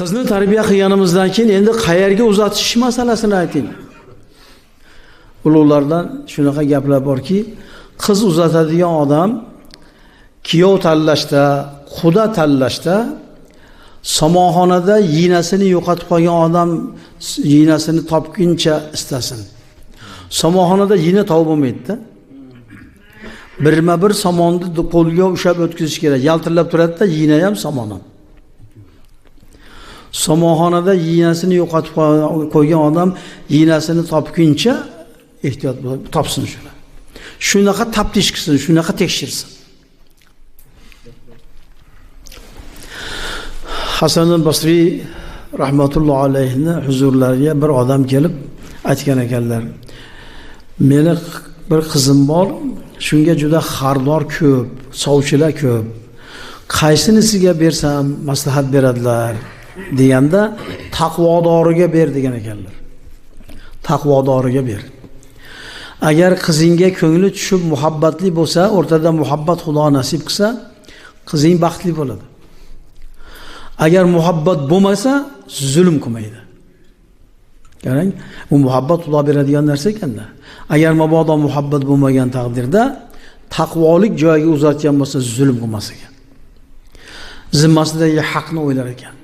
Qizni tarbiya qilganimizdan keyin endi qayerga uzatish masalasini ayting. Ulug'lardan shunaqa gaplar borki, qiz uzatadigan odam kuyov tanlashda, xudo tanlashda somonxonada yinasini yo'qotib qolgan odam yinasini topguncha istasin. Somonxonada yina topib bo'lmaydi-da. Birma-bir somonni qo'lga ushlab o'tkazish kerak. Yaltirlab turadi-da, yina ham somon ham. Somonxonada yinasini yo'qotib qo'ygan odam yinasini topguncha ehtiyot bo'lib topsin shuni. Shunaqa taftish qilsin, shunaqa tekshirsin. Hasan al-Basri rahmatullohi alayhi huzurlariga bir odam kelib aytgan ekanlar. Meni bir qizim bor, shunga juda xardor ko'p, sovchilar ko'p. Qaysinisiga bersam maslahat beradilar deganda taqvodoriga ber degan ekanlar. Taqvodoriga ber. Agar qizingga ko'ngli tushib muhabbatli bo'lsa, o'rtada muhabbat Xudo nasib qilsa, qizing baxtli bo'ladi. Agar muhabbat bo'lmasa, zulm qilmaydi. Qarang, bu muhabbat Xudo beradigan narsa ekanda. Agar mabodo muhabbat bo'lmagan taqdirda taqvolik joyiga uzatgan bo'lsa, zulm qilmas ekan. Zimmasidagi haqni o'ylar ekan.